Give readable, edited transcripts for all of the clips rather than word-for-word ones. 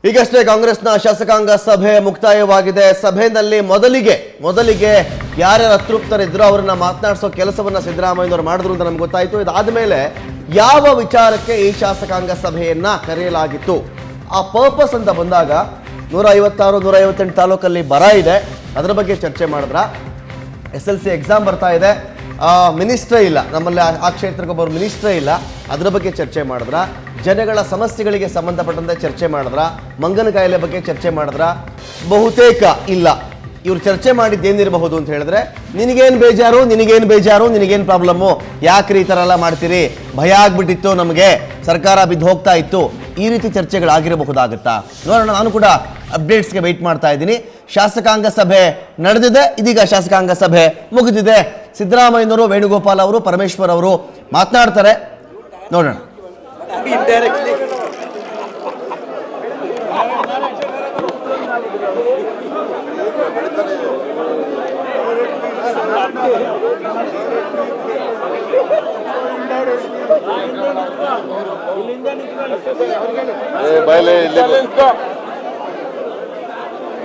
ಈಗಷ್ಟೇ ಕಾಂಗ್ರೆಸ್ನ ಶಾಸಕಾಂಗ ಸಭೆ ಮುಕ್ತಾಯವಾಗಿದೆ. ಸಭೆಯಲ್ಲಿ ಮೊದಲಿಗೆ ಯಾರ್ಯಾರು ಅತೃಪ್ತರಿದ್ರು ಅವರನ್ನ ಮಾತನಾಡಿಸೋ ಕೆಲಸವನ್ನ ಸಿದ್ದರಾಮಯ್ಯನವರು ಮಾಡಿದ್ರು ಅಂತ ನಮ್ಗೆ ಗೊತ್ತಾಯಿತು. ಇದಾದ ಮೇಲೆ ಯಾವ ವಿಚಾರಕ್ಕೆ ಈ ಶಾಸಕಾಂಗ ಸಭೆಯನ್ನ ಕರೆಯಲಾಗಿತ್ತು, ಆ ಪರ್ಪಸ್ ಅಂತ ಬಂದಾಗ 156 158 ತಾಲೂಕಲ್ಲಿ ಬರ ಇದೆ, ಅದರ ಬಗ್ಗೆ ಚರ್ಚೆ ಮಾಡಿದ್ರ. SLC ಎಕ್ಸಾಮ್ ಬರ್ತಾ ಇದೆ, ಮಿನಿಸ್ಟ್ರೇ ಇಲ್ಲ ನಮ್ಮಲ್ಲಿ, ಆ ಕ್ಷೇತ್ರಕ್ಕೊಬ್ಬರು ಮಿನಿಸ್ಟ್ರೇ ಇಲ್ಲ, ಅದರ ಬಗ್ಗೆ ಚರ್ಚೆ ಮಾಡಿದ್ರ. ಜನಗಳ ಸಮಸ್ಯೆಗಳಿಗೆ ಸಂಬಂಧಪಟ್ಟಂತೆ ಚರ್ಚೆ ಮಾಡಿದ್ರ. ಮಂಗನ ಕಾಯಿಲೆ ಬಗ್ಗೆ ಚರ್ಚೆ ಮಾಡಿದ್ರ. ಬಹುತೇಕ ಇಲ್ಲ. ಇವ್ರು ಚರ್ಚೆ ಮಾಡಿದ್ದೇನಿರಬಹುದು ಅಂತ ಹೇಳಿದ್ರೆ, ನಿನಗೇನು ಬೇಜಾರು, ನಿನಗೇನು ಪ್ರಾಬ್ಲಮ್ಮು, ಯಾಕ್ರಿ ಈ ಥರ ಎಲ್ಲ ಮಾಡ್ತೀರಿ, ಭಯ ಆಗ್ಬಿಟ್ಟಿತ್ತು ನಮಗೆ, ಸರ್ಕಾರ ಬಿದ್ದು ಹೋಗ್ತಾ ಇತ್ತು, ಈ ರೀತಿ ಚರ್ಚೆಗಳಾಗಿರಬಹುದಾಗುತ್ತಾ ನೋಡೋಣ. ನಾನು ಕೂಡ ಅಪ್ಡೇಟ್ಸ್ಗೆ ವೆಯ್ಟ್ ಮಾಡ್ತಾ ಇದ್ದೀನಿ. ಶಾಸಕಾಂಗ ಸಭೆ ನಡೆದಿದೆ, ಇದೀಗ ಶಾಸಕಾಂಗ ಸಭೆ ಮುಗಿದಿದೆ. ಸಿದ್ದರಾಮಯ್ಯನವರು, ವೇಣುಗೋಪಾಲ್ ಅವರು, ಪರಮೇಶ್ವರ್ ಅವರು ಮಾತನಾಡ್ತಾರೆ, ನೋಡೋಣ.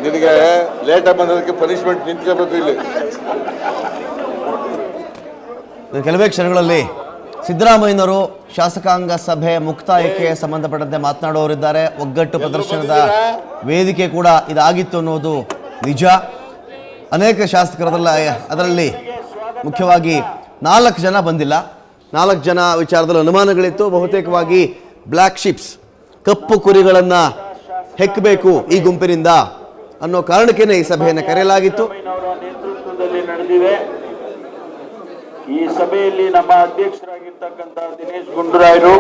ನಿನಗೆ ಲೇಟ್ ಆಗಿ ಬಂದದಕ್ಕೆ ಪನಿಷ್ಮೆಂಟ್ ನಿಂತ್ಕೋಬೇಕು. ಇಲ್ಲಿ ಕೆಲವೇ ಕ್ಷಣಗಳಲ್ಲಿ ಸಿದ್ದರಾಮಯ್ಯನವರು ಶಾಸಕಾಂಗ ಸಭೆ ಮುಕ್ತಾಯಕ್ಕೆ ಸಂಬಂಧಪಟ್ಟಂತೆ ಮಾತನಾಡುವವರಿದ್ದಾರೆ. ಒಗ್ಗಟ್ಟು ಪ್ರದರ್ಶನದ ವೇದಿಕೆ ಕೂಡ ಇದಾಗಿತ್ತು ಅನ್ನೋದು ನಿಜ. ಅನೇಕ ಅದರಲ್ಲಿ ಮುಖ್ಯವಾಗಿ 4 ಜನ ಬಂದಿಲ್ಲ. 4 ಜನ ವಿಚಾರದಲ್ಲಿ ಅನುಮಾನಗಳಿತ್ತು. ಬಹುತೇಕವಾಗಿ ಬ್ಲ್ಯಾಕ್ ಶಿಪ್ಸ್, ಕಪ್ಪು ಕುರಿಗಳನ್ನು ಹೆಕ್ಕಬೇಕು ಈ ಗುಂಪಿನಿಂದ ಅನ್ನೋ ಕಾರಣಕ್ಕೇನೆ ಈ ಸಭೆಯನ್ನು ಕರೆಯಲಾಗಿತ್ತು. ಈ ಸಭೆಯಲ್ಲಿ ನಮ್ಮ ಅಧ್ಯಕ್ಷರಾಗಿರ್ತಕ್ಕಂಥ ದಿನೇಶ್ ಗುಂಡೂರಾಯರು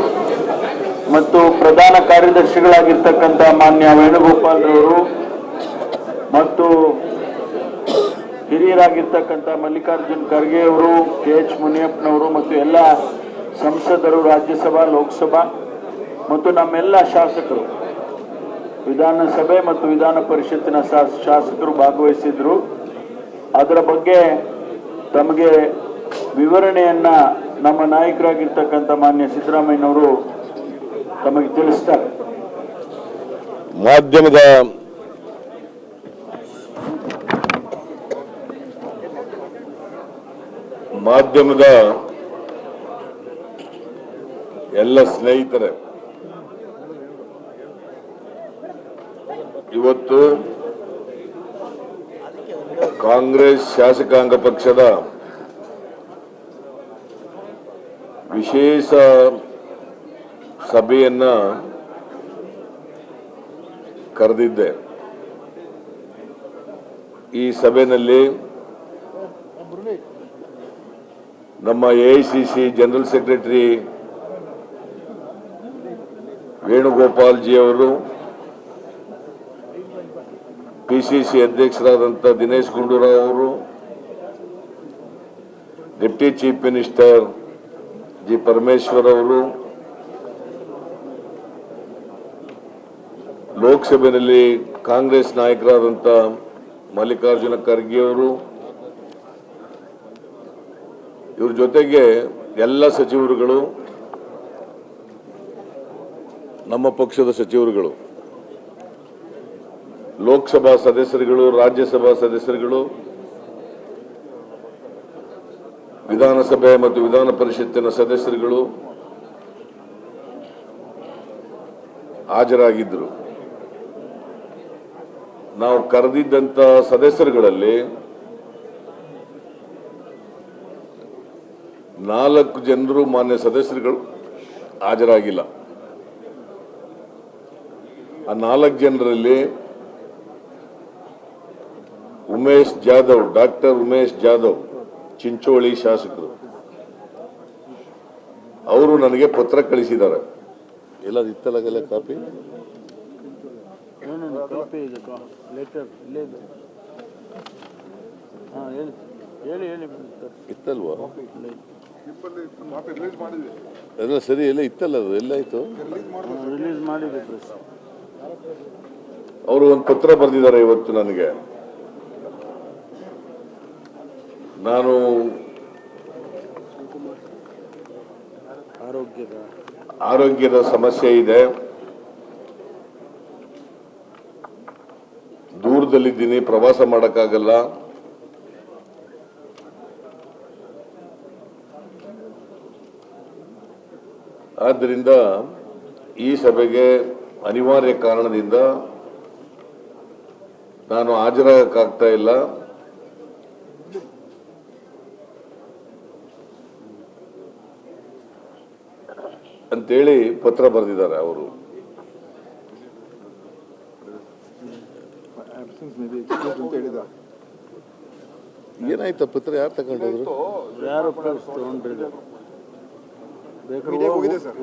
ಮತ್ತು ಪ್ರಧಾನ ಕಾರ್ಯದರ್ಶಿಗಳಾಗಿರ್ತಕ್ಕಂಥ ಮಾನ್ಯ ವೇಣುಗೋಪಾಲ್ ರವರು ಮತ್ತು ಹಿರಿಯರಾಗಿರ್ತಕ್ಕಂಥ ಮಲ್ಲಿಕಾರ್ಜುನ್ ಖರ್ಗೆ ಅವರು, KH ಮುನಿಯಪ್ಪನವರು ಮತ್ತು ಎಲ್ಲ ಸಂಸದರು, ರಾಜ್ಯಸಭಾ, ಲೋಕಸಭಾ ಮತ್ತು ನಮ್ಮೆಲ್ಲ ಶಾಸಕರು, ವಿಧಾನಸಭೆ ಮತ್ತು ವಿಧಾನ ಪರಿಷತ್ತಿನ ಶಾಸಕರು ಭಾಗವಹಿಸಿದ್ರು. ಅದರ ಬಗ್ಗೆ ತಮಗೆ ವಿವರಣೆಯನ್ನ ನಮ್ಮ ನಾಯಕರಾಗಿರ್ತಕ್ಕಂಥ ಮಾನ್ಯ ಸಿದ್ದರಾಮಯ್ಯನವರು ತಮಗೆ ತಿಳಿಸ್ತಾರೆ. ಮಾಧ್ಯಮದ ಎಲ್ಲ ಸ್ನೇಹಿತರೆ, ಇವತ್ತು ಕಾಂಗ್ರೆಸ್ ಶಾಸಕಾಂಗ ಪಕ್ಷದ ವಿಶೇಷ ಸಭೆಯನ್ನ ಕರೆದಿದ್ದೆ. ಈ ಸಭೆಯಲ್ಲಿ ನಮ್ಮ AICC general secretary Venugopal G ಅವರು, PCC ಅಧ್ಯಕ್ಷರಾದಂಥ ದಿನೇಶ್ ಗುಂಡೂರಾವ್ ಅವರು, deputy chief minister G Parameshwar ಅವರು, ಲೋಕಸಭೆಯಲ್ಲಿ ಕಾಂಗ್ರೆಸ್ ನಾಯಕರಾದಂಥ ಮಲ್ಲಿಕಾರ್ಜುನ ಖರ್ಗೆ ಅವರು, ಇವ್ರ ಜೊತೆಗೆ ಎಲ್ಲ ಸಚಿವರುಗಳು, ನಮ್ಮ ಪಕ್ಷದ ಸಚಿವರುಗಳು, ಲೋಕಸಭಾ ಸದಸ್ಯರುಗಳು, ರಾಜ್ಯಸಭಾ ಸದಸ್ಯರುಗಳು, ವಿಧಾನಸಭೆ ಮತ್ತು ವಿಧಾನ ಪರಿಷತ್ತಿನ ಸದಸ್ಯರುಗಳು ಹಾಜರಾಗಿದ್ದರು. ನಾವು ಕರೆದಿದ್ದಂಥ ಸದಸ್ಯರುಗಳಲ್ಲಿ 4 ಜನರು ಮಾನ್ಯ ಸದಸ್ಯರುಗಳು ಹಾಜರಾಗಿಲ್ಲ. ಆ 4 ಜನರಲ್ಲಿ ಡಾಕ್ಟರ್ ಉಮೇಶ್ ಜಾಧವ್, ಚಿಂಚೋಳಿ ಶಾಸಕರು, ಅವರು ನನಗೆ ಪತ್ರ ಕಳಿಸಿದ್ದಾರೆ. ಎಲ್ಲ ಇತ್ತಲ್ಲ ಕಾಪಿ ಇತ್ತಲ್ವಾ? ಎಲ್ಲ ಸರಿ, ಎಲ್ಲ ಇತ್ತಲ್ಲ, ಅದು ಎಲ್ಲ ಆಯ್ತು. ಅವರು ಒಂದು ಪತ್ರ ಬರೆದಿದ್ದಾರೆ ಇವತ್ತು ನನಗೆ. ನಾನು ಆರೋಗ್ಯದ ಸಮಸ್ಯೆ ಇದೆ, ವಿರೋಧದಲ್ಲಿದ್ದೀನಿ, ಪ್ರವಾಸ ಮಾಡೋಕ್ಕಾಗಲ್ಲ. ಆದ್ದರಿಂದ ಈ ಸಭೆಗೆ ಅನಿವಾರ್ಯ ಕಾರಣದಿಂದ ನಾನು ಹಾಜರಾಗಕ್ಕಾಗ್ತಾ ಇಲ್ಲ. ಅಂತೇಳಿ ಪತ್ರ ಬರೆದಿದ್ದಾರೆ ಅವರು. ಏನಾಯ್ತು ಪತ್ರ ಯಾರು ತಗೊಂಡಿದ್ರು? ಯಾರು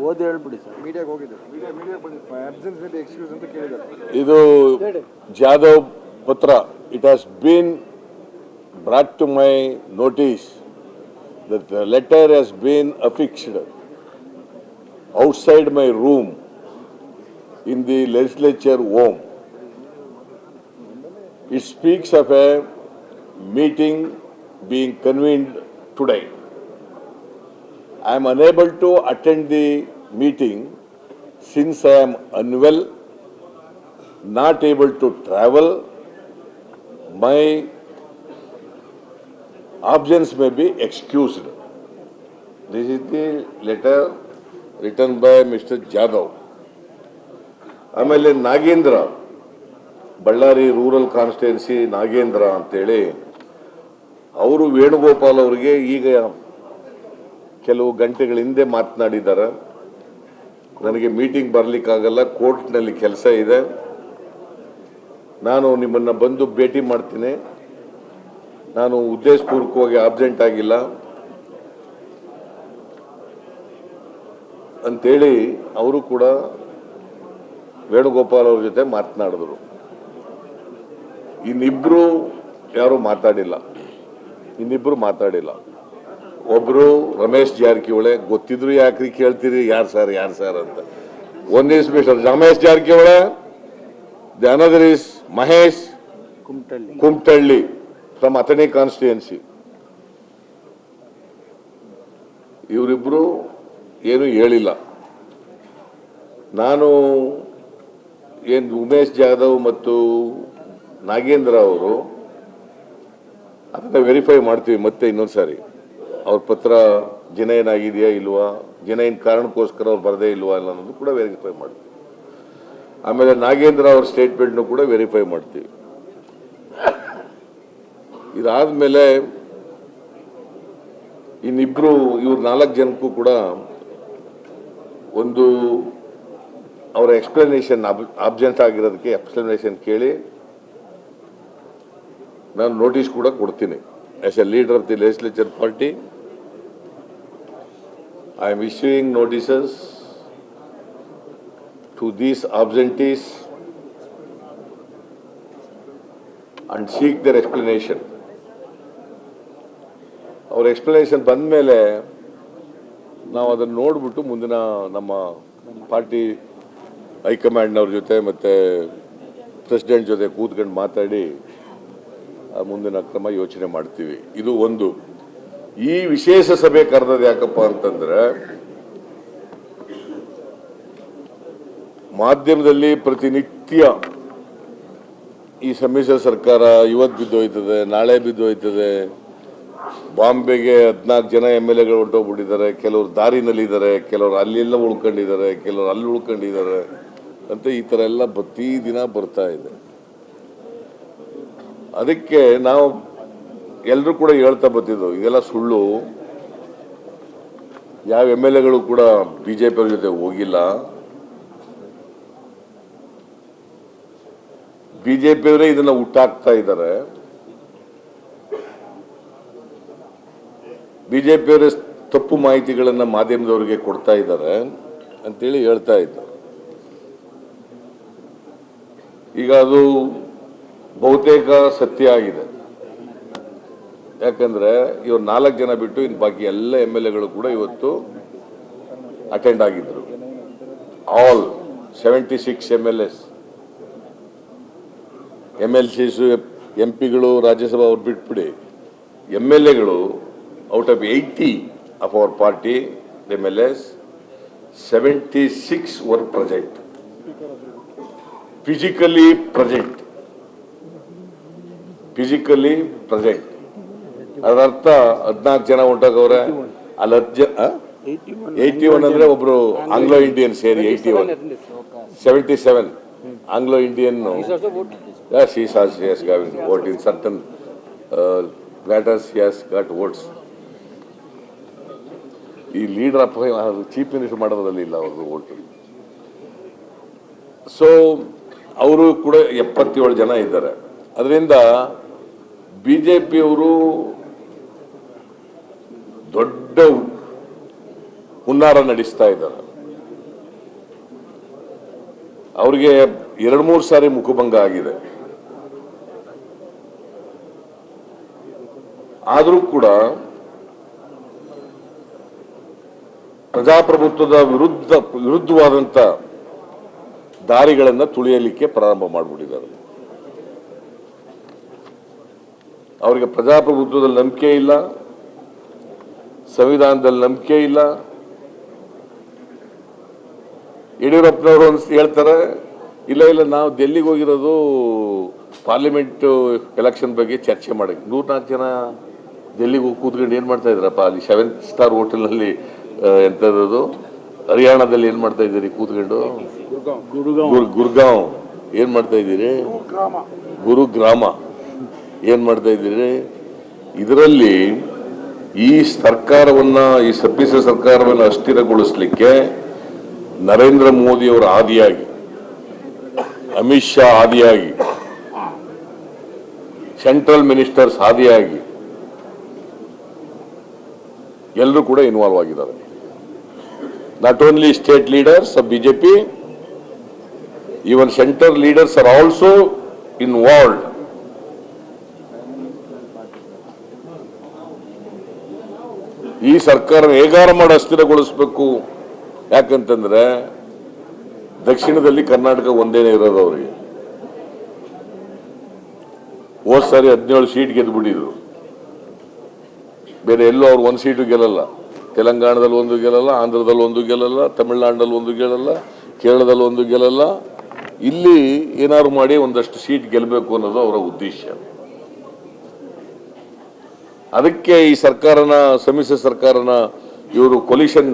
ಓದಿ ಹೇಳ್ಬಿಡಿ ಸರ್. ಇದು ಜಾಧವ್ ಪತ್ರ. It has been brought to my notice that the letter has been affixed outside my room in the legislature home. It speaks of a meeting being convened today. I am unable to attend the meeting since I am unwell, not able to travel. My absence may be excused. This is the letter written by Mr. Jadhav. ಆಮೇಲೆ Nagendra, Ballari rural constituency Nagendra ಅಂತೇಳಿ ಅವರು ವೇಣುಗೋಪಾಲ್ ಅವರಿಗೆ ಈಗ ಕೆಲವು ಗಂಟೆಗಳ ಹಿಂದೆ ಮಾತನಾಡಿದ್ದಾರೆ. ನನಗೆ ಮೀಟಿಂಗ್ ಬರಲಿಕ್ಕಾಗಲ್ಲ, ಕೋರ್ಟ್ನಲ್ಲಿ ಕೆಲಸ ಇದೆ, ನಾನು ನಿಮ್ಮನ್ನು ಬಂದು ಭೇಟಿ ಮಾಡ್ತೀನಿ, ನಾನು ಉದ್ದೇಶಪೂರ್ವಕವಾಗಿ ಆಬ್ಸೆಂಟ್ ಆಗಿಲ್ಲ ಅಂತೇಳಿ ಅವರು ಕೂಡ ವೇಣುಗೋಪಾಲ್ ಅವ್ರ ಜೊತೆ ಮಾತನಾಡಿದ್ರು. ಇನ್ನಿಬ್ರು ಯಾರು ಮಾತಾಡಿಲ್ಲ. ಒಬ್ರು ರಮೇಶ್ ಜಾರಕಿಹೊಳಿ, ಗೊತ್ತಿದ್ರು ಯಾಕ್ರಿ ಕೇಳ್ತೀರಿ ಯಾರು ಸರ್ ಅಂತ. One is mister Ramesh Jarkiholi, the another is Mahesh Kumathalli from Athani constituency. ಇವರಿಬ್ರು ಏನು ಹೇಳಿಲ್ಲ. ನಾನು ಉಮೇಶ್ ಜಾಧವ್ ಮತ್ತು ನಾಗೇಂದ್ರ ಅವರು ಅದನ್ನ ವೆರಿಫೈ ಮಾಡ್ತೀವಿ ಮತ್ತೆ ಇನ್ನೊಂದ್ಸಾರಿ. ಅವ್ರ ಪತ್ರ ಜಿನೈನ್ ಆಗಿದೆಯಾ ಇಲ್ವಾ, ಜಿನೈನ್ ಕಾರಣಕ್ಕೋಸ್ಕರ ಅವ್ರು ಬರದೇ ಇಲ್ವಾ ಅನ್ನೋದು ಕೂಡ ವೆರಿಫೈ ಮಾಡ್ತೀವಿ. ಆಮೇಲೆ ನಾಗೇಂದ್ರ ಅವ್ರ ಸ್ಟೇಟ್ಮೆಂಟ್ನು ಕೂಡ ವೆರಿಫೈ ಮಾಡ್ತೀವಿ. ಇದಾದ್ಮೇಲೆ ಇನ್ನಿಬ್ರು ಇವ್ರ 4 ಜನಕ್ಕೂ ಕೂಡ ಒಂದು ಅವರ ಎಕ್ಸ್ಪ್ಲನೇಷನ್, ಆಬ್ಸೆಂಟ್ ಆಗಿರೋದಕ್ಕೆ ಎಕ್ಸ್ಪ್ಲನೇಷನ್ ಕೇಳಿ ನಾನು ನೋಟಿಸ್ ಕೂಡ ಕೊಡ್ತೀನಿ. As a leader of the legislature party, I am issuing notices to these absentees and seek their explanation. ಅವ್ರ ಎಕ್ಸ್ಪ್ಲನೇಷನ್ ಬಂದ ಮೇಲೆ ನಾವು ಅದನ್ನು ನೋಡ್ಬಿಟ್ಟು ಮುಂದಿನ ನಮ್ಮ ಪಾರ್ಟಿ ಹೈಕಮಾಂಡ್ನವ್ರ ಜೊತೆ ಮತ್ತೆ ಪ್ರೆಸಿಡೆಂಟ್ ಜೊತೆ ಕೂತ್ಕೊಂಡು ಮಾತಾಡಿ ಮುಂದಿನ ಕ್ರಮ ಯೋಚನೆ ಮಾಡ್ತೀವಿ. ಇದು ಒಂದು. ಈ ವಿಶೇಷ ಸಭೆ ಕರೆದದ್ದು ಯಾಕಪ್ಪ ಅಂತಂದ್ರೆ, ಮಾಧ್ಯಮದಲ್ಲಿ ಪ್ರತಿನಿತ್ಯ ಈ ಸಮ್ಮಿಶ್ರ ಸರ್ಕಾರ ಇವತ್ತು ಬಿದ್ದೋಯ್ತದೆ, ನಾಳೆ ಬಿದ್ದೋಯ್ತದೆ, ಬಾಂಬೆಗೆ 14 ಜನ MLAಗಳು ಹೊರಟೋಗ್ಬಿಟ್ಟಿದ್ದಾರೆ, ಕೆಲವರು ದಾರಿನಲ್ಲಿದ್ದಾರೆ, ಕೆಲವರು ಅಲ್ಲೆಲ್ಲ ಉಳ್ಕೊಂಡಿದ್ದಾರೆ, ಕೆಲವರು ಅಲ್ಲಿ ಉಳ್ಕೊಂಡಿದ್ದಾರೆ ಅಂತ ಈ ಥರ ಎಲ್ಲ ಪ್ರತಿದಿನ ಬರ್ತಾ ಇದೆ. ಅದಕ್ಕೆ ನಾವು ಎಲ್ಲರೂ ಕೂಡ ಹೇಳ್ತಾ ಬರ್ತಿದ್ವು, ಇದೆಲ್ಲ ಸುಳ್ಳು, ಯಾವ MLAಗಳು ಕೂಡ BJP ಅವ್ರ ಜೊತೆ ಹೋಗಿಲ್ಲ, BJP ಅವರೇ ಇದನ್ನ ಹುಟ್ಟಾಕ್ತಾ ಇದ್ದಾರೆ, BJP ಅವರೇ ತಪ್ಪು ಮಾಹಿತಿಗಳನ್ನ ಮಾಧ್ಯಮದವರಿಗೆ ಕೊಡ್ತಾ ಇದ್ದಾರೆ ಅಂತೇಳಿ ಹೇಳ್ತಾ ಇದ್ದಾರೆ. ಈಗ ಅದು ಬಹುತೇಕ ಸತ್ಯ ಆಗಿದೆ. ಯಾಕಂದ್ರೆ ಇವ್ರು 4 ಜನ ಬಿಟ್ಟು ಇನ್ನು ಬಾಕಿ ಎಲ್ಲ MLAಗಳು ಕೂಡ ಇವತ್ತು ಅಟೆಂಡ್ ಆಗಿದ್ರು. ಆಲ್ 76 MLAs, MLCs, MP ಗಳು, ರಾಜ್ಯಸಭಾ ಅವ್ರು ಬಿಟ್ಬಿಡಿ, MLAಗಳು out of 80 of our party MLAs, 76 were present, physically present. Physically present. ಅದರ ಅರ್ಥ 14 ಜನ ಹೊಂಟೋಗವ್ರೆ. ಅಲ್ಲಿ 81 ಅಂದ್ರೆ ಒಬ್ರು ಆಂಗ್ಲೋ ಇಂಡಿಯನ್ ಸೇರಿ 81, 77 Anglo Indian. Yes, he has got vote in certain matters. He has got votes. ಈ ಲೀಡರ್ ಅಥವಾ ಚೀಫ್ ಮಿನಿಸ್ಟರ್ ಮಾಡೋದ್ರಲ್ಲಿ ಇಲ್ಲ ಅವ್ರದ್ದು ಓಟು. ಸೊ ಅವರು ಕೂಡ 77 ಜನ ಇದ್ದಾರೆ. ಅದರಿಂದ ಬಿಜೆಪಿಯವರು ದೊಡ್ಡ ಹುನ್ನಾರ ನಡೆಸ್ತಾ ಇದ್ದಾರೆ. ಅವ್ರಿಗೆ 2-3 ಸಾರಿ ಮುಖಭಂಗ ಆಗಿದೆ. ಆದರೂ ಕೂಡ ಪ್ರಜಾಪ್ರಭುತ್ವದ ವಿರುದ್ಧವಾದಂತ ದಾರಿಗಳನ್ನು ತುಳಿಯಲಿಕ್ಕೆ ಪ್ರಾರಂಭ ಮಾಡಿಬಿಟ್ಟಿದ್ದಾರೆ. ಅವರಿಗೆ ಪ್ರಜಾಪ್ರಭುತ್ವದಲ್ಲಿ ನಂಬಿಕೆ ಇಲ್ಲ, ಸಂವಿಧಾನದಲ್ಲಿ ನಂಬಿಕೆ ಇಲ್ಲ. ಯಡಿಯೂರಪ್ಪನವರು ಹೇಳ್ತಾರೆ, ಇಲ್ಲ ನಾವು ಡೆಲ್ಲಿಗೆ ಹೋಗಿರೋದು ಪಾರ್ಲಿಮೆಂಟ್ ಎಲೆಕ್ಷನ್ ಬಗ್ಗೆ ಚರ್ಚೆ ಮಾಡಿ. 104 ಜನ ಡೆಲ್ಲಿಗೆ ಹೋಗಿ ಕೂತ್ಕೊಂಡು ಏನ್ ಮಾಡ್ತಾ ಇದ್ರಪ್ಪ ಅಲ್ಲಿ 7 ಸ್ಟಾರ್ ಹೋಟೆಲ್ನಲ್ಲಿ. ಎಂತದ್ದು ಹರಿಯಾಣದಲ್ಲಿ ಏನ್ ಮಾಡ್ತಾ ಇದ್ದೀರಿ ಕೂತ್ಕೊಂಡು? ಗುರ್ಗಾಂವ್ ಏನ್ ಮಾಡ್ತಾ ಇದ್ದೀರಿ? ಗುರುಗ್ರಾಮ ಏನ್ ಮಾಡ್ತಾ ಇದ್ದೀರಿ? ಇದರಲ್ಲಿ ಈ ಸರ್ಕಾರವನ್ನ, ಈ ಸಮ್ಮಿಶ್ರ ಸರ್ಕಾರವನ್ನು ಅಸ್ಥಿರಗೊಳಿಸಲಿಕ್ಕೆ ನರೇಂದ್ರ ಮೋದಿ ಅವರ ಆದಿಯಾಗಿ, ಅಮಿತ್ ಶಾ ಆದಿಯಾಗಿ, ಸೆಂಟ್ರಲ್ ಮಿನಿಸ್ಟರ್ಸ್ ಆದಿಯಾಗಿ ಎಲ್ಲರೂ ಕೂಡ ಇನ್ವಾಲ್ವ್ ಆಗಿದ್ದಾರೆ. Not only state leaders of BJP, even central leaders are also involved. ಈ ಸರ್ಕಾರ ಹೇಗಾರ ಮಾಡಿ ಅಸ್ಥಿರಗೊಳಿಸಬೇಕು. ಯಾಕಂತಂದ್ರೆ ದಕ್ಷಿಣದಲ್ಲಿ ಕರ್ನಾಟಕ ಒಂದೇನೆ ಇರೋದು ಅವರಿಗೆ. ಹೋದ್ ಸಾರಿ 17 ಸೀಟ್ ಗೆದ್ದುಬಿಟ್ಟಿದ್ರು. ಬೇರೆ ಎಲ್ಲೂ ಅವ್ರು 1 ಸೀಟು ಗೆಲ್ಲಲ್ಲ. ತೆಲಂಗಾಣದಲ್ಲಿ 1 ಗೆಲ್ಲಲ್ಲ, ಆಂಧ್ರದಲ್ಲಿ 1 ಗೆಲ್ಲಲ್ಲ, ತಮಿಳುನಾಡಿನಲ್ಲಿ 1 ಗೆಲ್ಲಲ್ಲ, ಕೇರಳದಲ್ಲಿ 1 ಗೆಲ್ಲಲ್ಲ. ಇಲ್ಲಿ ಏನಾದ್ರು ಮಾಡಿ ಒಂದಷ್ಟು ಸೀಟ್ ಗೆಲ್ಲಬೇಕು ಅನ್ನೋದು ಅವರ ಉದ್ದೇಶ. ಅದಕ್ಕೆ ಈ ಸರ್ಕಾರನ, ಸಮ್ಮಿಶ್ರ ಸರ್ಕಾರನ, ಇವರು ಕೊಲಿಷನ್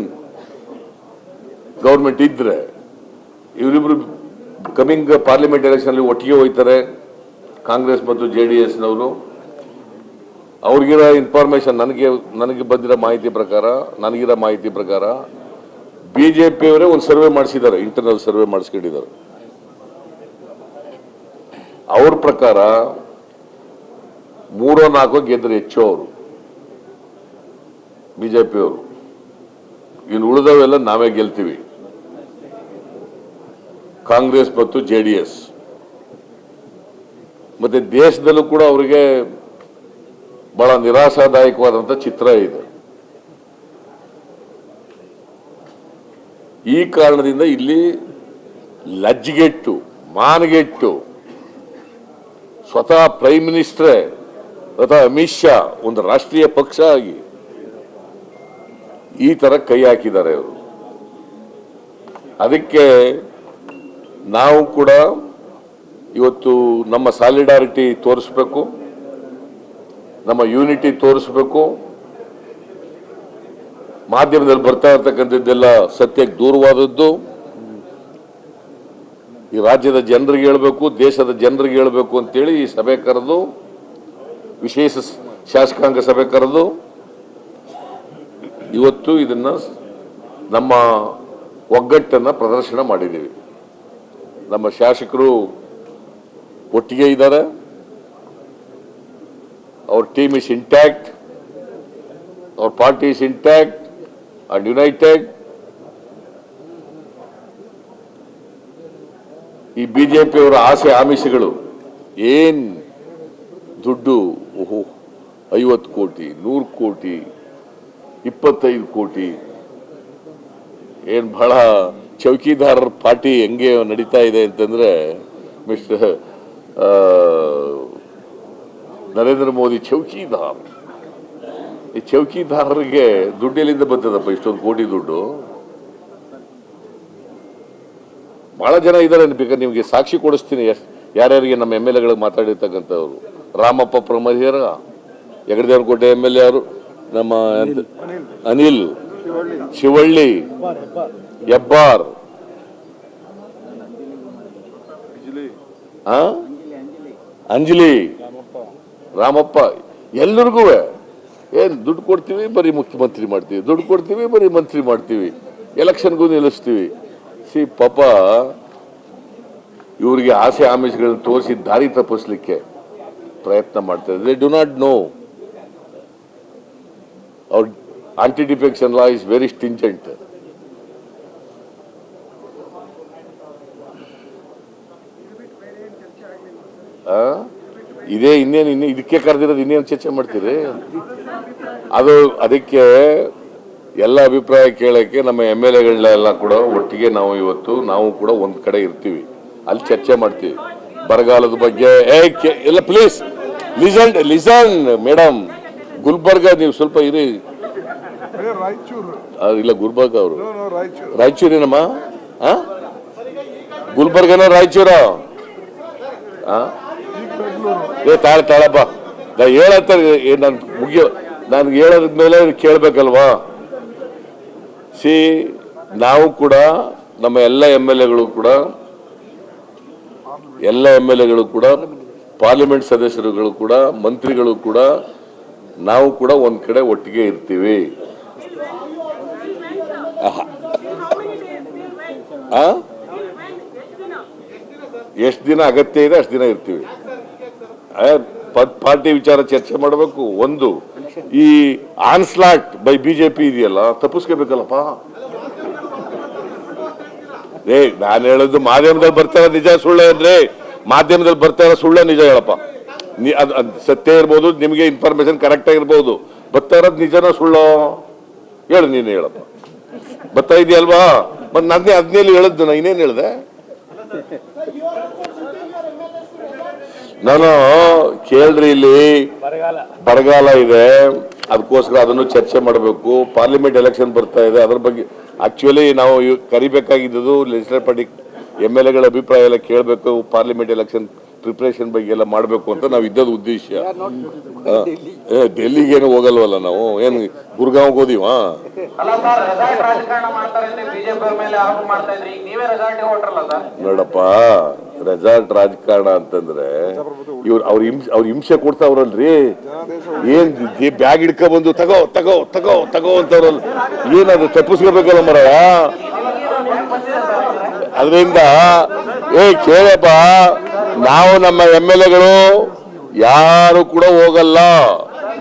ಗೌರ್ಮೆಂಟ್ ಇದ್ರೆ ಇವರಿಬ್ರು ಕಮಿಂಗ್ ಪಾರ್ಲಿಮೆಂಟ್ ಎಲೆಕ್ಷನ್ ಒಟ್ಟಿಗೆ ಹೋಗ್ತಾರೆ. ಕಾಂಗ್ರೆಸ್ ಮತ್ತು JDSನವರು. ಅವ್ರಿಗಿರೋ ಇನ್ಫಾರ್ಮೇಶನ್, ನನಗೆ ಬಂದಿರೋ ಮಾಹಿತಿ ಪ್ರಕಾರ ಬಿಜೆಪಿಯವರೇ ಒಂದು ಸರ್ವೆ ಮಾಡಿಸಿದ್ದಾರೆ, ಇಂಟರ್ನಲ್ ಸರ್ವೆ ಮಾಡಿಸ್ಕೊಂಡಿದ್ದಾರೆ. ಅವ್ರ ಪ್ರಕಾರ 3-4 ಗೆದ್ರೆ ಹೆಚ್ಚು ಅವರು ಬಿಜೆಪಿಯವರು. ಇನ್ನು ಉಳಿದವೆಲ್ಲ ನಾವೇ ಗೆಲ್ತೀವಿ, ಕಾಂಗ್ರೆಸ್ ಮತ್ತು JDS. ಮತ್ತೆ ದೇಶದಲ್ಲೂ ಕೂಡ ಅವರಿಗೆ ಬಹಳ ನಿರಾಶಾದಾಯಕವಾದಂತ ಚಿತ್ರ ಇದೆ. ಈ ಕಾರಣದಿಂದ ಇಲ್ಲಿ ಲಜ್ಜಿಗೆಟ್ಟು, ಮಾನಗೆಟ್ಟು ಸ್ವತಃ ಪ್ರೈಮ್ ಮಿನಿಸ್ಟರೇ ಅಥವಾ ಅಮಿತ್ ಶಾ ಒಂದು ರಾಷ್ಟ್ರೀಯ ಪಕ್ಷ ಆಗಿ ಈ ತರ ಕೈ ಹಾಕಿದ್ದಾರೆ ಅವರು. ಅದಕ್ಕೆ ನಾವು ಕೂಡ ಇವತ್ತು ನಮ್ಮ ಸಾಲಿಡಾರಿಟಿ ತೋರಿಸ್ಬೇಕು, ನಮ್ಮ ಯೂನಿಟಿ ತೋರಿಸ್ಬೇಕು. ಮಾಧ್ಯಮದಲ್ಲಿ ಬರ್ತಾ ಇರ್ತಕ್ಕಂಥದ್ದೆಲ್ಲ ಸತ್ಯಕ್ಕೆ ದೂರವಾದದ್ದು. ಈ ರಾಜ್ಯದ ಜನರಿಗೆ ಹೇಳಬೇಕು, ದೇಶದ ಜನರಿಗೆ ಹೇಳಬೇಕು ಅಂತೇಳಿ ಈ ಸಭೆ ಕರೆದು, ವಿಶೇಷ ಶಾಸಕಾಂಗ ಸಭೆ ಕರೆದು ಇವತ್ತು ಇದನ್ನ ನಮ್ಮ ಒಗ್ಗಟ್ಟನ್ನ ಪ್ರದರ್ಶನ ಮಾಡಿದ್ದೀವಿ. ನಮ್ಮ ಶಾಸಕರು ಒಟ್ಟಿಗೆ ಇದ್ದಾರೆ. Our team is intact, our party is intact and united. ಈ ಬಿಜೆಪಿಯವರ ಆಸೆ ಆಮಿಷಗಳು ಏನ್ ದುಡ್ಡು, 50 ಕೋಟಿ, 100 ಕೋಟಿ, 25 ಕೋಟಿ, ಏನ್ ಬಹಳ ಚೌಕಿದಾರರ ಪಾರ್ಟಿ ಹೆಂಗೆ ನಡೀತಾ ಇದೆ ಅಂತಂದ್ರೆ, ಮಿಸ್ಟರ್ ನರೇಂದ್ರ ಮೋದಿ ಚೌಕಿದಾರ್. ಈ ಚೌಕಿದಾರರಿಗೆ ದುಡ್ಡು ಎಲ್ಲಿಂದ ಬರ್ತದಪ್ಪ ಇಷ್ಟೊಂದು ಕೋಟಿ ದುಡ್ಡು? ಬಹಳ ಜನ ಇದ್ದಾರೆ. ಬೇಕಾದ್ರೆ ನಿಮಗೆ ಸಾಕ್ಷಿ ಕೊಡಿಸ್ತೀನಿ ಯಾರ್ಯಾರಿಗೆ ನಮ್ಮ MLAಗಳಿಗೆ ಮಾತಾಡಿರ್ತಕ್ಕಂಥವ್ರು. ರಾಮಪ್ಪ ಪ್ರಮಹಿರ, ಯಗಡದೇವರಕೋಟೆ MLA ಯಾರು, ನಮ್ಮ ಅನಿಲ್, ಶಿವಳ್ಳಿ, ಹೆಬ್ಬಾರ್, ಅಂಜಲಿ, ರಾಮಪ್ಪ, ಎಲ್ಲರಿಗೂ ಏನು ದುಡ್ಡು ಕೊಡ್ತೀವಿ ಬರೀ ಮುಖ್ಯಮಂತ್ರಿ ಮಾಡ್ತೀವಿ, ದುಡ್ಡು ಕೊಡ್ತೀವಿ ಬರೀ ಮಂತ್ರಿ ಮಾಡ್ತೀವಿ, ಎಲೆಕ್ಷನ್ಗೂ ನಿಲ್ಲಿಸ್ತೀವಿ. ಪಾಪ ಇವರಿಗೆ ಆಸೆ ಆಮಿಷಗಳನ್ನು ತೋರಿಸಿ ದಾರಿ ತಪ್ಪಿಸ್ಲಿಕ್ಕೆ ಪ್ರಯತ್ನ ಮಾಡ್ತಾರೆ. ದೇ ಡು ನಾಟ್ ನೋ ಅವ್ರ anti defection law is very stringent. ಇದೇ ಇನ್ನೇನು ಇದಕ್ಕೆ ಕರೆದಿರೋದು, ಇನ್ನೇನು ಚರ್ಚೆ ಮಾಡ್ತೀರಿ? ಅದಕ್ಕೆ ಎಲ್ಲ ಅಭಿಪ್ರಾಯ ಕೇಳಕ್ಕೆ ನಮ್ಮ MLAಗಳನ್ನೆಲ್ಲ ಕೂಡ ಒಟ್ಟಿಗೆ ನಾವು ಕೂಡ ಒಂದ್ ಕಡೆ ಇರ್ತೀವಿ, ಅಲ್ಲಿ ಚರ್ಚೆ ಮಾಡ್ತೀವಿ ಬರಗಾಲದ ಬಗ್ಗೆ. ಎಲ್ಲ ಪ್ಲೀಸ್ ಲಿಸನ್ ಮೇಡಮ್. ಗುಲ್ಬರ್ಗ ನೀವು ಸ್ವಲ್ಪ ಇರಿ. ಇಲ್ಲ ಗುಲ್ಬರ್ಗ ಅವರು ರಾಯಚೂರಿನಮ್ಮ, ಗುಲ್ಬರ್ಗನ ರಾಯಚೂರ? ತಾಳಪ್ಪ ಹೇಳತ್ತಾರೆ, ನಾನು ಹೇಳೋದ್ಮೇಲೆ ಕೇಳ್ಬೇಕಲ್ವಾ? ನಾವು ಕೂಡ ನಮ್ಮ ಎಲ್ಲ MLAಗಳು ಕೂಡ ಪಾರ್ಲಿಮೆಂಟ್ ಸದಸ್ಯರುಗಳು ಕೂಡ ಮಂತ್ರಿಗಳು ಕೂಡ ನಾವು ಕೂಡ ಒಂದ್ ಕಡೆ ಒಟ್ಟಿಗೆ ಇರ್ತೀವಿ. ಎಷ್ಟು ದಿನ ಅಗತ್ಯ ಇದೆ ಅಷ್ಟು ದಿನ ಇರ್ತೀವಿ. ಪಾರ್ಟಿ ವಿಚಾರ ಚರ್ಚೆ ಮಾಡಬೇಕು. ಒಂದು ಈ ಆನ್ಸ್ಲಾಟ್ ಬೈ ಬಿಜೆಪಿ ಇದೆಯಲ್ಲ, ತಪ್ಪಿಸ್ಕೋಬೇಕಲ್ಲಪ್ಪ. ನಾನು ಹೇಳೋದು ಮಾಧ್ಯಮದಲ್ಲಿ ಬರ್ತಾರ ನಿಜ ಸುಳ್ಳೆ ಅಂದ್ರೆ, ಮಾಧ್ಯಮದಲ್ಲಿ ಬರ್ತಾರ ಸುಳ್ಳೆ ನಿಜ ಹೇಳಪ್ಪ. ಸತ್ಯ ಇರ್ಬೋದು, ನಿಮಗೆ ಇನ್ಫಾರ್ಮೇಶನ್ ಕರೆಕ್ಟ್ ಆಗಿರ್ಬೋದು, ಬರ್ತಾ ಇರೋದು ನಿಜನ ಸುಳ್ಳೋ ಹೇಳು, ನೀನು ಹೇಳಪ್ಪ. ಬರ್ತಾ ಇದೆಯಲ್ವಾ? ಮತ್ತೆ ನನ್ನೇ ಅದ್ನೇಲಿ ಹೇಳದ್ದು, ನಾ ಇನ್ನೇನು ಹೇಳ್ದೆ? ನಾನು ಕೇಳ್ರಿ, ಇಲ್ಲಿ ಬರಗಾಲ ಇದೆ, ಅದಕ್ಕೋಸ್ಕರ ಅದನ್ನು ಚರ್ಚೆ ಮಾಡಬೇಕು. ಪಾರ್ಲಿಮೆಂಟ್ ಎಲೆಕ್ಷನ್ ಬರ್ತಾ ಇದೆ, ಅದ್ರ ಬಗ್ಗೆ ಆಕ್ಚುಲಿ ನಾವು ಕರಿಬೇಕಾಗಿದ್ದು ಲೆಜಿಸ್ಲೇಟಿವ್ ಪಾರ್ಟಿ MLAಗಳ ಅಭಿಪ್ರಾಯ ಎಲ್ಲ ಕೇಳಬೇಕು, ಪಾರ್ಲಿಮೆಂಟ್ ಎಲೆಕ್ಷನ್ ಪ್ರಿಪರೇಷನ್ ಬಗ್ಗೆ ಎಲ್ಲ ಮಾಡಬೇಕು ಅಂತ ನಾವು ಇದ್ದದ ಉದ್ದೇಶ. ಡೆಲ್ಲಿಗೇನು ಹೋಗಲ್ವಲ್ಲ ನಾವು, ಏನು ಗುರ್ಗಾಂವ್ಗೆ ಹೋದಿವಾ? ನೋಡಪ್ಪ, ರೆಸಾರ್ಟ್ ರಾಜಕಾರಣ ಅಂತಂದ್ರೆ ಅವ್ರ ಹಿಂಸೆ ಕೊಡ್ತಾವ್ರಲ್ರಿ. ಏನ್ ಬ್ಯಾಗ್ ಹಿಡ್ಕ ಬಂದು ತಗೋ ತಗೋ ತಗೋ ತಗೋ ಅಂತವ್ರಲ್ಲ, ಏನದು ತಪ್ಪಿಸ್ಕೋಬೇಕಲ್ಲ ಮರಯ. ಅದರಿಂದ ಕೇಳಪ್ಪ, ನಾವು ನಮ್ಮ MLAಗಳು ಯಾರು ಕೂಡ ಹೋಗಲ್ಲ,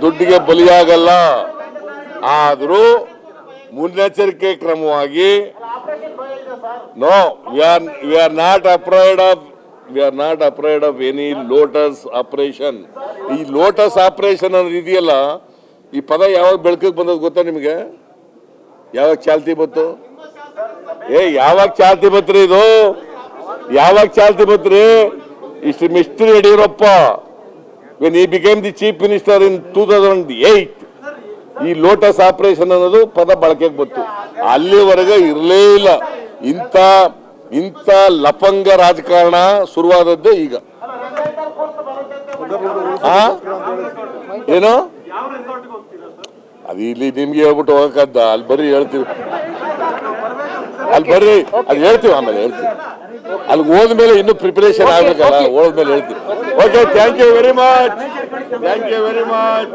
ದುಡ್ಡಿಗೆ ಬಲಿಯಾಗಲ್ಲ. ಆದ್ರೂ ಮುನ್ನೆಚ್ಚರಿಕೆ ಕ್ರಮವಾಗಿ we are not afraid of any lotus operation. ಈ ಲೋಟಸ್ ಆಪರೇಷನ್ ಅನ್ನೋದು ಇದೆಯಲ್ಲ, ಈ ಪದ ಯಾವಾಗ ಬೆಳಕಿಗೆ ಬಂದದ್ದು ಗೊತ್ತಾ ನಿಮಗೆ? ಯಾವಾಗ ಚಾಲ್ತಿ ಬಂತು? ಯಾವಾಗ ಚಾಲ್ತಿ ಬತ್ರಿ ಇದು? ಯಾವಾಗ ಚಾಲ್ತಿ ಬತ್ರಿ? ಇಷ್ಟು mister Yediyurappa when he became the chief minister in 2008, ಈ ಲೋಟಸ್ ಆಪರೇಷನ್ ಅನ್ನೋದು ಪದ ಬಳಕೆಗೆ ಬಂತು. ಅಲ್ಲಿವರೆಗೆ ಇರಲೇ ಇಲ್ಲ. ಇಂಥ ಲಫಂಗ ರಾಜಕಾರಣ ಶುರುವಾದದ್ದೇ ಈಗ. ಏನು ಅದು ಇಲ್ಲಿ ನಿಮ್ಗೆ ಹೇಳ್ಬಿಟ್ಟು ಹೋಗಕ್ಕದ್ದ? ಅಲ್ಲಿ ಬರ್ರಿ ಹೇಳ್ತೀವಿ, ಅಲ್ಲಿ ಬರ್ರಿ, ಅದು ಹೇಳ್ತೀವಿ, ಆಮೇಲೆ ಹೇಳ್ತೀವಿ. ಅಲ್ಲಿ ಹೋದ್ಮೇಲೆ ಇನ್ನು ಪ್ರಿಪರೇಷನ್ ಆಗ್ಬೇಕಲ್ಲ, ಹೋದ್ಮೇಲೆ ಹೇಳ್ತೀವಿ. Okay, thank you very much, thank you very much.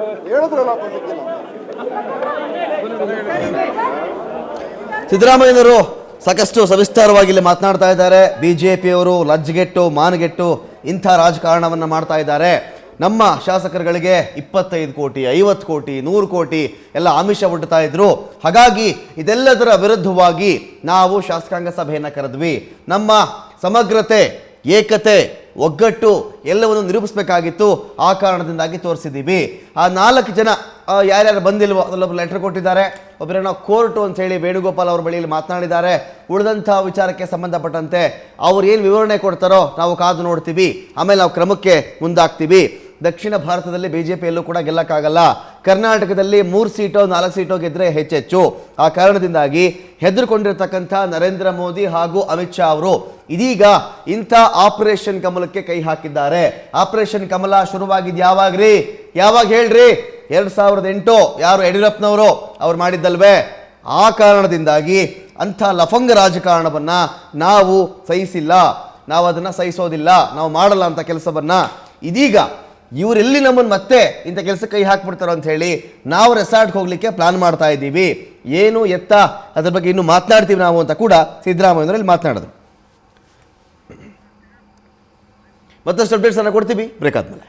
ಸಿದ್ದರಾಮಯ್ಯನವರು ಸಾಕಷ್ಟು ಸವಿಸ್ತಾರವಾಗಿ ಇಲ್ಲಿ ಮಾತನಾಡ್ತಾ ಇದ್ದಾರೆ. ಬಿಜೆಪಿಯವರು ಲಜ್ಜೆಗೆಟ್ಟು ಮಾನಗೆಟ್ಟು ಇಂಥ ರಾಜಕಾರಣವನ್ನು ಮಾಡ್ತಾ ಇದ್ದಾರೆ. ನಮ್ಮ ಶಾಸಕರುಗಳಿಗೆ 25 ಕೋಟಿ 50 ಕೋಟಿ 100 ಕೋಟಿ ಎಲ್ಲ ಆಮಿಷ ಒಡ್ಡುತ್ತಾ ಇದ್ರು. ಹಾಗಾಗಿ ಇದೆಲ್ಲದರ ವಿರುದ್ಧವಾಗಿ ನಾವು ಶಾಸಕಾಂಗ ಸಭೆಯನ್ನು ಕರೆದ್ವಿ. ನಮ್ಮ ಸಮಗ್ರತೆ, ಏಕತೆ, ಒಗ್ಗಟ್ಟು ಎಲ್ಲವನ್ನು ನಿರೂಪಿಸಬೇಕಾಗಿತ್ತು. ಆ ಕಾರಣದಿಂದಾಗಿ ತೋರಿಸಿದ್ದೀವಿ. ಆ 4 ಜನ ಯಾರ್ಯಾರು ಬಂದಿಲ್ವೋ ಅದರಲ್ಲೊಬ್ಬರು ಲೆಟರ್ ಕೊಟ್ಟಿದ್ದಾರೆ, ಒಬ್ಬರೇನೋ ಕೋರ್ಟು ಅಂತ ಹೇಳಿ ವೇಣುಗೋಪಾಲ್ ಅವ್ರ ಬಳಿಯಲ್ಲಿ ಮಾತನಾಡಿದ್ದಾರೆ. ಉಳಿದಂಥ ವಿಚಾರಕ್ಕೆ ಸಂಬಂಧಪಟ್ಟಂತೆ ಅವ್ರು ಏನು ವಿವರಣೆ ಕೊಡ್ತಾರೋ ನಾವು ಕಾದು ನೋಡ್ತೀವಿ. ಆಮೇಲೆ ನಾವು ಕ್ರಮಕ್ಕೆ ಮುಂದಾಗ್ತೀವಿ. ದಕ್ಷಿಣ ಭಾರತದಲ್ಲಿ ಬಿಜೆಪಿಯಲ್ಲೂ ಕೂಡ ಗೆಲ್ಲಕ್ಕಾಗಲ್ಲ. ಕರ್ನಾಟಕದಲ್ಲಿ 3 ಸೀಟೋ 4 ಸೀಟೋ ಗೆದ್ರೆ ಹೆಚ್ಚೆಚ್ಚು. ಆ ಕಾರಣದಿಂದಾಗಿ ಹೆದರ್ಕೊಂಡಿರ್ತಕ್ಕಂಥ ನರೇಂದ್ರ ಮೋದಿ ಹಾಗೂ ಅಮಿತ್ ಶಾ ಅವರು ಇದೀಗ ಇಂಥ ಆಪರೇಷನ್ ಕಮಲಕ್ಕೆ ಕೈ ಹಾಕಿದ್ದಾರೆ. ಆಪರೇಷನ್ ಕಮಲ ಶುರುವಾಗಿದ್ದು ಯಾವಾಗ್ರಿ? ಯಾವಾಗ ಹೇಳ್ರಿ? 2008 ಯಾರು ಯಡಿಯೂರಪ್ಪನವರು ಅವ್ರು ಮಾಡಿದ್ದಲ್ವೇ? ಆ ಕಾರಣದಿಂದಾಗಿ ಅಂಥ ಲಫಂಗ ರಾಜಕಾರಣವನ್ನ ನಾವು ಸಹಿಸಿಲ್ಲ, ನಾವು ಅದನ್ನ ಸಹಿಸೋದಿಲ್ಲ, ನಾವು ಮಾಡಲ್ಲ ಅಂತ ಕೆಲಸವನ್ನ. ಇದೀಗ ಇವರೆಲ್ಲಿ ನಮ್ಮನ್ನು ಮತ್ತೆ ಇಂಥ ಕೆಲಸಕ್ಕೆ ಕೈ ಹಾಕ್ಬಿಡ್ತಾರೋ ಅಂತ ಹೇಳಿ ನಾವು ರೆಸಾರ್ಟ್ಗೆ ಹೋಗ್ಲಿಕ್ಕೆ ಪ್ಲಾನ್ ಮಾಡ್ತಾ ಇದ್ದೀವಿ. ಏನು ಎತ್ತ ಅದ್ರ ಬಗ್ಗೆ ಇನ್ನು ಮಾತನಾಡ್ತೀವಿ ನಾವು ಅಂತ ಕೂಡ ಸಿದ್ದರಾಮಯ್ಯನವರಲ್ಲಿ ಮಾತನಾಡಿದ್ರು. ಮತ್ತಷ್ಟು ಅಪ್ಡೇಟ್ಸ್ ಅನ್ನ ಕೊಡ್ತೀವಿ ಬ್ರೇಕ್ ಆದ್ಮೇಲೆ.